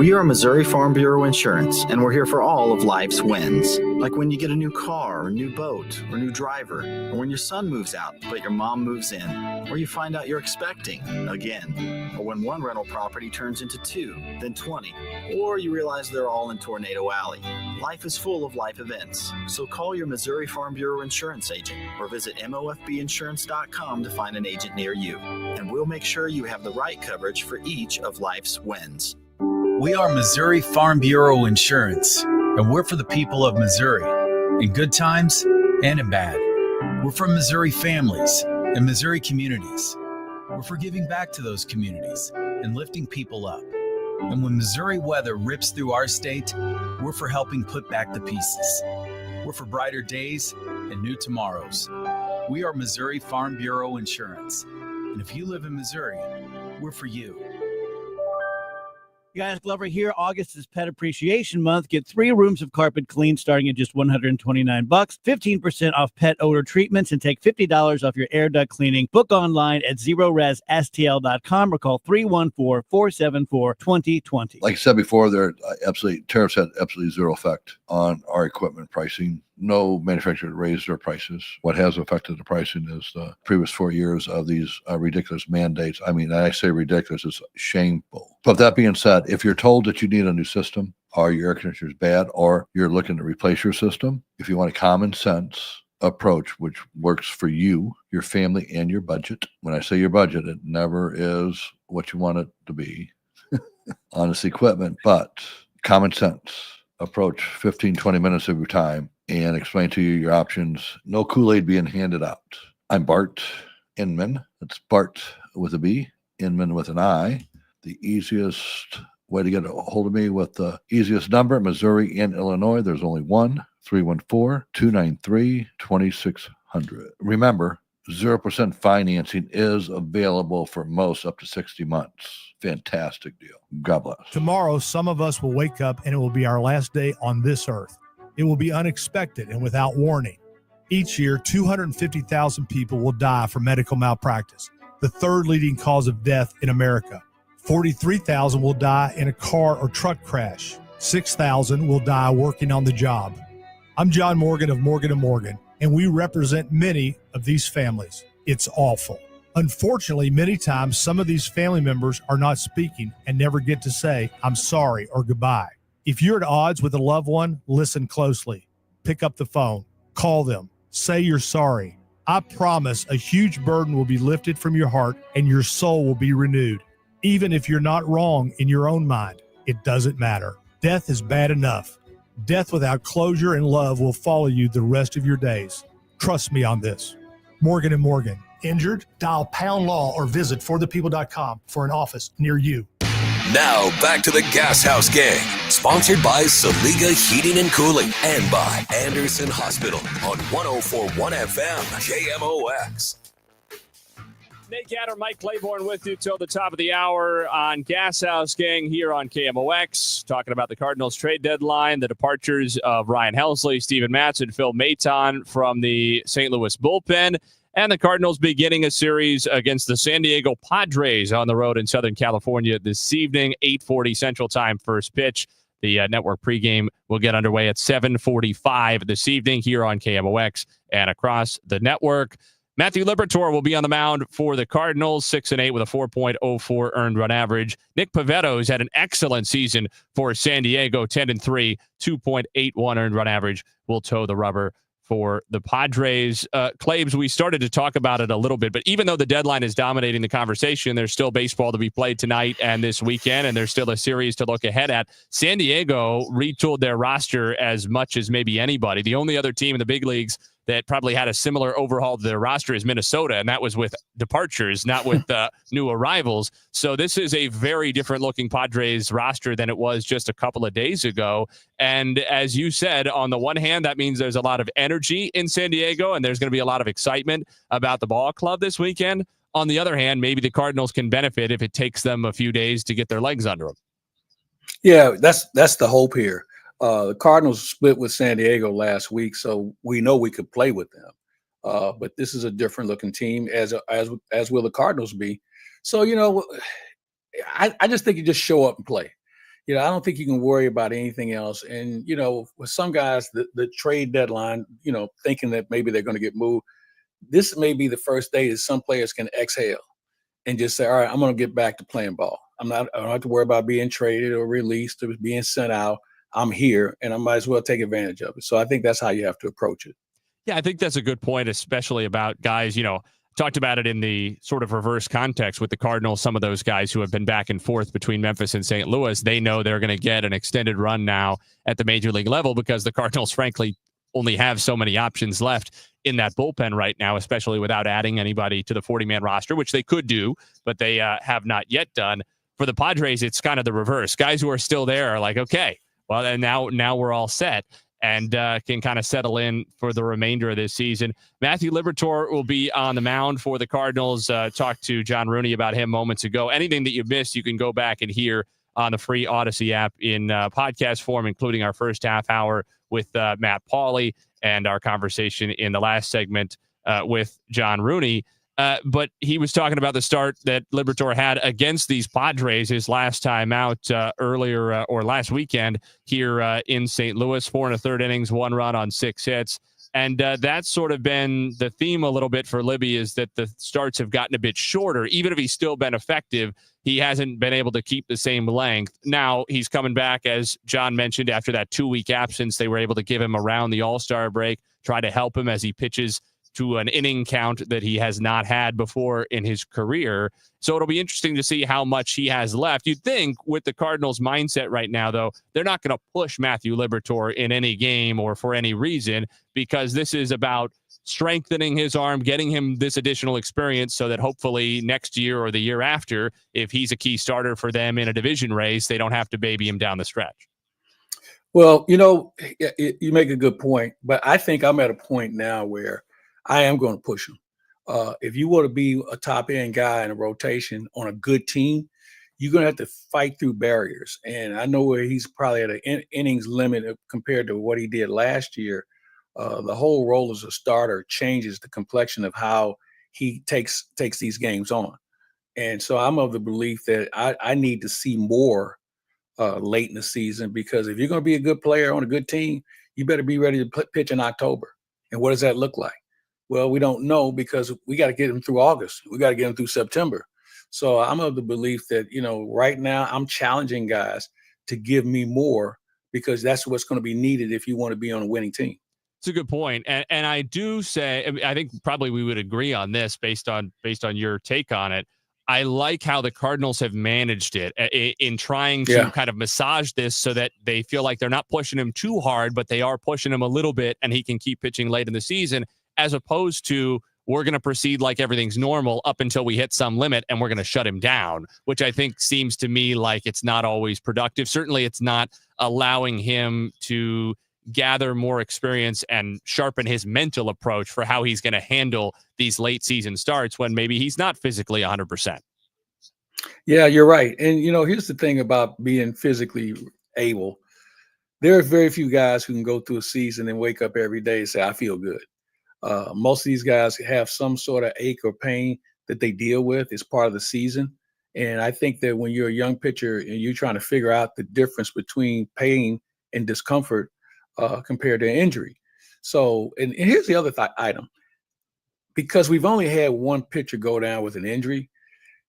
We are Missouri Farm Bureau Insurance, and we're here for all of life's wins. Like when you get a new car, or new boat, or new driver, or when your son moves out, but your mom moves in, or you find out you're expecting again, or when one rental property turns into 2, then 20, or you realize they're all in Tornado Alley. Life is full of life events, so call your Missouri Farm Bureau Insurance agent or visit mofbinsurance.com to find an agent near you, and we'll make sure you have the right coverage for each of life's wins. We are Missouri Farm Bureau Insurance, and we're for the people of Missouri, in good times and in bad. We're for Missouri families and Missouri communities. We're for giving back to those communities and lifting people up. And when Missouri weather rips through our state, we're for helping put back the pieces. We're for brighter days and new tomorrows. We are Missouri Farm Bureau Insurance. And if you live in Missouri, we're for you. Guys, Glover here. August is Pet Appreciation Month. Get 3 rooms of carpet clean starting at just $129, 15% off pet odor treatments, and take $50 off your air duct cleaning. Book online at zerorezstl.com or call 314-474-2020. Like I said before, tariffs had absolutely zero effect on our equipment pricing. No manufacturer raised their prices. What has affected the pricing is the previous 4 years of these ridiculous mandates. I mean, I say ridiculous, it's shameful. But that being said, if you're told that you need a new system, or your air conditioner is bad, or you're looking to replace your system, if you want a common sense approach which works for you, your family, and your budget. When I say your budget, it never is what you want it to be on this equipment, but common sense approach, 15-20 minutes of your time, and explain to you your options. No Kool-Aid being handed out. I'm Bart Inman. That's Bart with a B, Inman with an I. The easiest way to get a hold of me with the easiest number, Missouri and Illinois, there's only one, 314-293-2600. Remember, 0% financing is available for most up to 60 months. Fantastic deal. God bless. Tomorrow, some of us will wake up and it will be our last day on this earth. It will be unexpected and without warning. Each year, 250,000 people will die from medical malpractice, the third leading cause of death in America. 43,000 will die in a car or truck crash. 6,000 will die working on the job. I'm John Morgan of Morgan & Morgan, and we represent many of these families. It's awful. Unfortunately, many times some of these family members are not speaking and never get to say, I'm sorry or goodbye. If you're at odds with a loved one, listen closely. Pick up the phone. Call them. Say you're sorry. I promise a huge burden will be lifted from your heart and your soul will be renewed. Even if you're not wrong in your own mind, it doesn't matter. Death is bad enough. Death without closure and love will follow you the rest of your days. Trust me on this. Morgan & Morgan. Injured? Dial #law or visit forthepeople.com for an office near you. Now back to the Gashouse Gang, sponsored by Saliga Heating and Cooling and by Anderson Hospital on 104.1 FM KMOX. Nate Gatter, Mike Claiborne with you till the top of the hour on Gashouse Gang here on KMOX, talking about the Cardinals trade deadline, the departures of Ryan Helsley, Steven Matson, Phil Maton from the St. Louis bullpen, and the Cardinals beginning a series against the San Diego Padres on the road in Southern California this evening, 8:40 Central Time, first pitch. The network pregame will get underway at 7:45 this evening here on KMOX and across the network. Matthew Liberatore will be on the mound for the Cardinals, 6-8 with a 4.04 earned run average. Nick Pivetta has had an excellent season for San Diego, 10-3, 2.81 earned run average. Will toe the rubber for the Padres. Claibs, we started to talk about it a little bit, but even though the deadline is dominating the conversation, there's still baseball to be played tonight and this weekend, and there's still a series to look ahead at. San Diego retooled their roster as much as maybe anybody. The only other team in the big leagues that probably had a similar overhaul to their roster is Minnesota, and that was with departures, not with new arrivals. So this is a very different looking Padres roster than it was just a couple of days ago. And as you said, on the one hand, that means there's a lot of energy in San Diego, and there's going to be a lot of excitement about the ball club this weekend. On the other hand, maybe the Cardinals can benefit if it takes them a few days to get their legs under them. Yeah, that's the hope here. The Cardinals split with San Diego last week, so we know we could play with them. But this is a different looking team, as will the Cardinals be. So, I just think you just show up and play. I don't think you can worry about anything else. And, with some guys, the trade deadline, thinking that maybe they're going to get moved, this may be the first day that some players can exhale and just say, all right, I'm going to get back to playing ball. I don't have to worry about being traded or released or being sent out. I'm here and I might as well take advantage of it. So I think that's how you have to approach it. Yeah, I think that's a good point, especially about guys, talked about it in the sort of reverse context with the Cardinals. Some of those guys who have been back and forth between Memphis and St. Louis, they know they're going to get an extended run now at the major league level because the Cardinals, frankly, only have so many options left in that bullpen right now, especially without adding anybody to the 40-man roster, which they could do, but they have not yet done. For the Padres, it's kind of the reverse. Guys who are still there are like, okay, well, and now we're all set and can kind of settle in for the remainder of this season. Matthew Liberatore will be on the mound for the Cardinals. Talked to John Rooney about him moments ago. Anything that you missed, you can go back and hear on the free Odyssey app in podcast form, including our first half hour with Matt Pauley and our conversation in the last segment with John Rooney. But he was talking about the start that Liberatore had against these Padres his last time out earlier or last weekend here in St. Louis. 4 1/3 innings, 1 run on 6 hits. And that's sort of been the theme a little bit for Libby, is that the starts have gotten a bit shorter. Even if he's still been effective, he hasn't been able to keep the same length. Now he's coming back, as John mentioned, after that 2-week absence. They were able to give him around the All-Star break, try to help him as he pitches to an inning count that he has not had before in his career. So it'll be interesting to see how much he has left. You'd think with the Cardinals' mindset right now, though, they're not going to push Matthew Liberatore in any game or for any reason, because this is about strengthening his arm, getting him this additional experience so that hopefully next year or the year after, if he's a key starter for them in a division race, they don't have to baby him down the stretch. Well, you make a good point, but I think I'm at a point now where I am going to push him. If you want to be a top-end guy in a rotation on a good team, you're going to have to fight through barriers. And I know where he's probably at an innings limit compared to what he did last year. The whole role as a starter changes the complexion of how he takes these games on. And so I'm of the belief that I need to see more late in the season, because if you're going to be a good player on a good team, you better be ready to pitch in October. And what does that look like? Well, we don't know, because we got to get him through August. We got to get him through September. So I'm of the belief that, right now I'm challenging guys to give me more, because that's what's going to be needed if you want to be on a winning team. It's a good point. And I do say, I think probably we would agree on this based on your take on it. I like how the Cardinals have managed it in trying to kind of massage this so that they feel like they're not pushing him too hard, but they are pushing him a little bit and he can keep pitching late in the season, as opposed to we're going to proceed like everything's normal up until we hit some limit and we're going to shut him down, which I think seems to me like it's not always productive. Certainly it's not allowing him to gather more experience and sharpen his mental approach for how he's going to handle these late season starts when maybe he's not physically 100%. Yeah, you're right. And, here's the thing about being physically able. There are very few guys who can go through a season and wake up every day and say, I feel good. Most of these guys have some sort of ache or pain that they deal with as part of the season. And I think that when you're a young pitcher and you're trying to figure out the difference between pain and discomfort compared to injury. So, and here's the other item. Because we've only had one pitcher go down with an injury,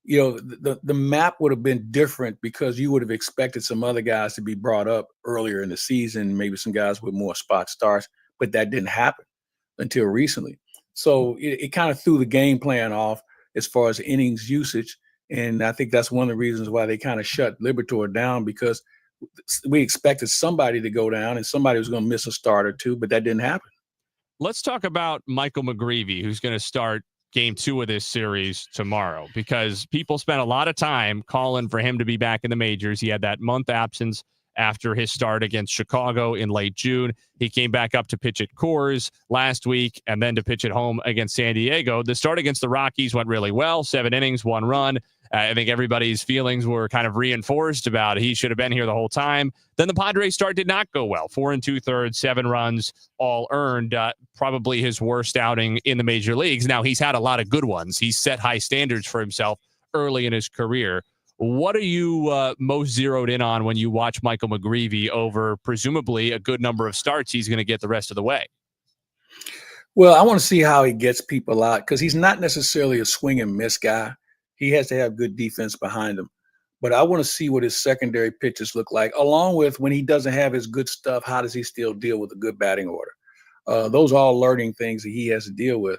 the map would have been different, because you would have expected some other guys to be brought up earlier in the season, maybe some guys with more spot starts, but that didn't happen until recently. So it kind of threw the game plan off as far as innings usage. And I think that's one of the reasons why they kind of shut Liberatore down, because we expected somebody to go down and somebody was going to miss a start or two, but that didn't happen. Let's talk about Michael McGreevy, who's going to start game 2 of this series tomorrow, because people spent a lot of time calling for him to be back in the majors. He had that month absence after his start against Chicago in late June. He came back up to pitch at Coors last week and then to pitch at home against San Diego. The start against the Rockies went really well. 7 innings, 1 run. I think everybody's feelings were kind of reinforced about he should have been here the whole time. Then the Padres start did not go well. 4 2/3, 7 runs, all earned. Probably his worst outing in the major leagues. Now, he's had a lot of good ones. He's set high standards for himself early in his career. What are you most zeroed in on when you watch Michael McGreevy over presumably a good number of starts he's going to get the rest of the way? Well, I want to see how he gets people out because he's not necessarily a swing and miss guy. He has to have good defense behind him. But I want to see what his secondary pitches look like, along with when he doesn't have his good stuff, how does he still deal with a good batting order? Those are all learning things that he has to deal with.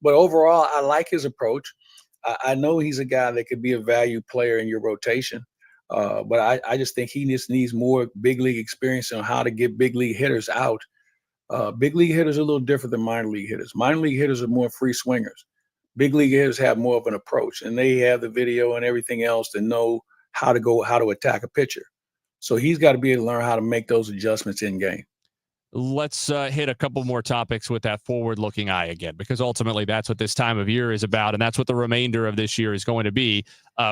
But overall, I like his approach. I know he's a guy that could be a value player in your rotation. But I just think he just needs more big league experience on how to get big league hitters out. Big league hitters are a little different than minor league hitters. Minor league hitters are more free swingers. Big league hitters have more of an approach, and they have the video and everything else to know how to attack a pitcher. So he's got to be able to learn how to make those adjustments in game. Let's hit a couple more topics with that forward-looking eye again, because ultimately that's what this time of year is about, and that's what the remainder of this year is going to be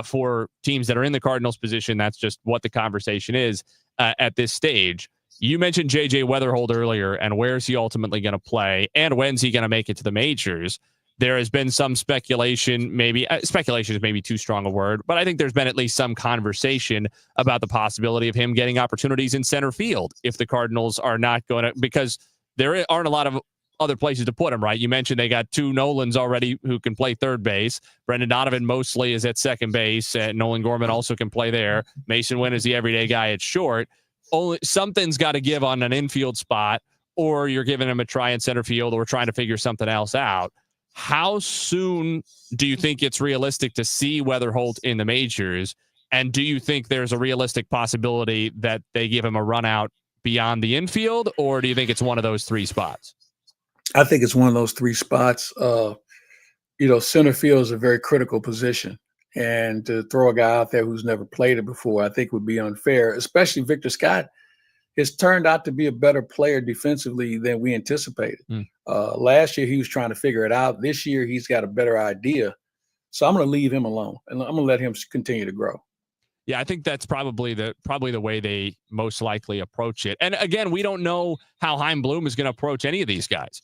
for teams that are in the Cardinals position. That's just what the conversation is at this stage. You mentioned J.J. Weatherhold earlier, and where's he ultimately going to play, and when's he going to make it to the majors? There has been some speculation, maybe speculation is maybe too strong a word, but I think there's been at least some conversation about the possibility of him getting opportunities in center field if the Cardinals are not going to, because there aren't a lot of other places to put him, right? You mentioned they got two Nolans already who can play third base. Brendan Donovan mostly is at second base, and Nolan Gorman also can play there. Mason Wynn is the everyday guy at short. Only something's got to give on an infield spot, or you're giving him a try in center field, or trying to figure something else out. How soon do you think it's realistic to see Weatherholt in the majors? And do you think there's a realistic possibility that they give him a run out beyond the infield, or do you think it's one of those three spots? I think it's one of those three spots. Center field is a very critical position. And to throw a guy out there who's never played it before, I think would be unfair, especially Victor Scott has turned out to be a better player defensively than we anticipated. Last year, he was trying to figure it out. This year, he's got a better idea. So I'm going to leave him alone, and I'm going to let him continue to grow. Yeah, I think that's probably the way they most likely approach it. And again, we don't know how Chaim Bloom is going to approach any of these guys.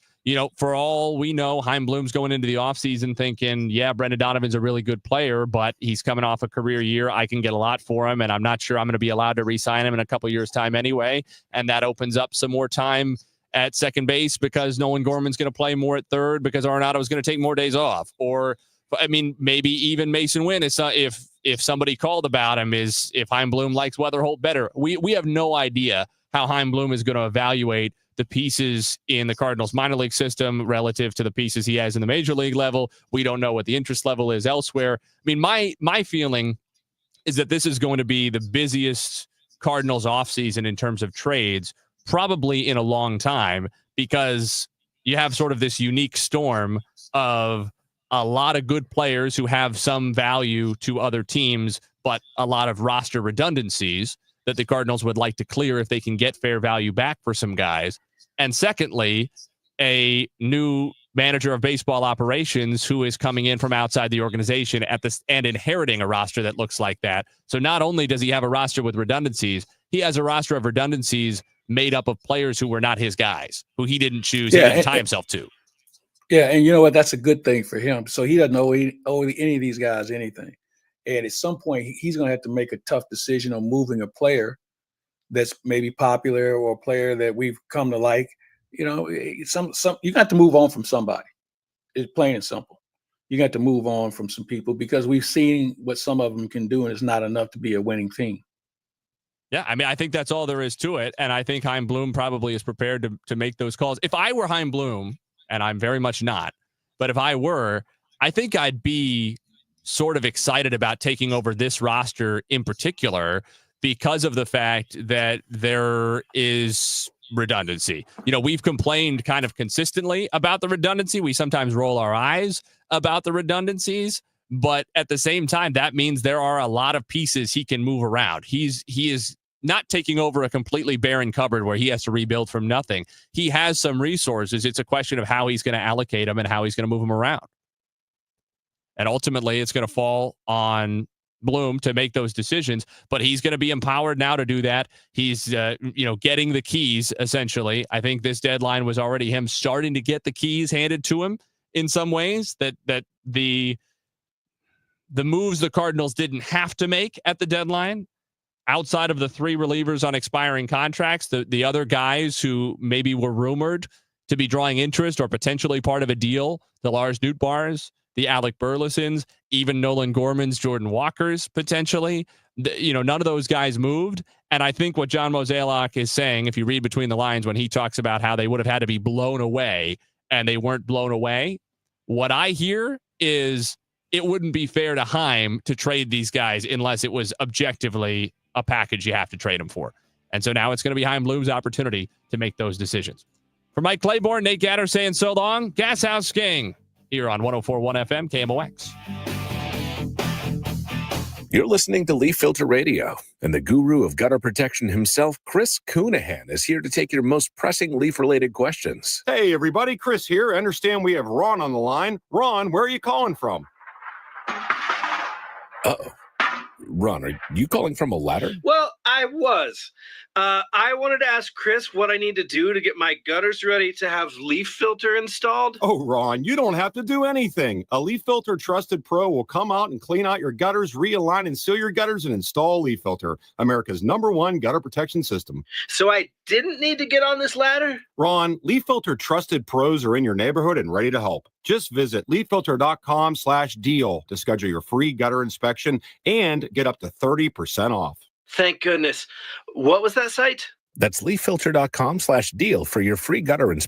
For all we know, Chaim Bloom's going into the offseason thinking, yeah, Brendan Donovan's a really good player, but he's coming off a career year. I can get a lot for him, and I'm not sure I'm going to be allowed to re-sign him in a couple of years' time anyway. And that opens up some more time at second base because Nolan Gorman's going to play more at third because Arenado's going to take more days off. Or, maybe even Mason Wynn is if somebody called about him is if Chaim Bloom likes Weatherholt better. We have no idea how Chaim Bloom is going to evaluate the pieces in the Cardinals minor league system relative to the pieces he has in the major league level. We don't know what the interest level is elsewhere. My feeling is that this is going to be the busiest Cardinals offseason in terms of trades, probably in a long time, because you have sort of this unique storm of a lot of good players who have some value to other teams, but a lot of roster redundancies that the Cardinals would like to clear if they can get fair value back for some guys. And secondly, a new manager of baseball operations who is coming in from outside the organization and inheriting a roster that looks like that. So not only does he have a roster with redundancies, he has a roster of redundancies made up of players who were not his guys, who he didn't choose, he didn't tie himself to. Yeah, and you know what? That's a good thing for him. So he doesn't owe any of these guys anything. And at some point, he's going to have to make a tough decision on moving a player that's maybe popular or a player that we've come to like. Some you got to move on from somebody. It's plain and simple. You got to move on from some people because we've seen what some of them can do, and it's not enough to be a winning team. Yeah, I think that's all there is to it, and I think Chaim Bloom probably is prepared to make those calls. If I were Chaim Bloom, and I'm very much not, but if I were, I think I'd be sort of excited about taking over this roster in particular because of the fact that there is redundancy. We've complained kind of consistently about the redundancy. We sometimes roll our eyes about the redundancies, but at the same time, that means there are a lot of pieces he can move around. He is not taking over a completely barren cupboard where he has to rebuild from nothing. He has some resources. It's a question of how he's going to allocate them and how he's going to move them around. And ultimately, it's going to fall on Bloom to make those decisions, but he's going to be empowered now to do that. He's, getting the keys, essentially. I think this deadline was already him starting to get the keys handed to him in some ways, that the the moves the Cardinals didn't have to make at the deadline, outside of the 3 relievers on expiring contracts, the other guys who maybe were rumored to be drawing interest or potentially part of a deal, the Lars Nootbaars, the Alec Burlesons, even Nolan Gorman's, Jordan Walker's potentially. None of those guys moved. And I think what John Mozeliak is saying, if you read between the lines when he talks about how they would have had to be blown away and they weren't blown away, what I hear is it wouldn't be fair to Heim to trade these guys unless it was objectively a package you have to trade them for. And so now it's going to be Heim Bloom's opportunity to make those decisions. For Mike Claiborne, Nate Gatter saying so long. Gashouse Gang here on 104.1 FM KMOX. You're listening to Leaf Filter Radio, and the guru of gutter protection himself, Chris Coonahan, is here to take your most pressing leaf-related questions. Hey, everybody. Chris here. I understand we have Ron on the line. Ron, where are you calling from? Uh-oh. Ron, are you calling from a ladder? Well, I was. I wanted to ask Chris what I need to do to get my gutters ready to have leaf filter installed. Oh, Ron, you don't have to do anything. A Leaf Filter Trusted Pro will come out and clean out your gutters, realign and seal your gutters, and install Leaf Filter, America's #1 gutter protection system. So I didn't need to get on this ladder? Ron, Leaf Filter Trusted Pros are in your neighborhood and ready to help. Just visit leaffilter.com/deal to schedule your free gutter inspection and get up to 30% off. Thank goodness. What was that site? That's leaffilter.com/deal for your free gutter inspection.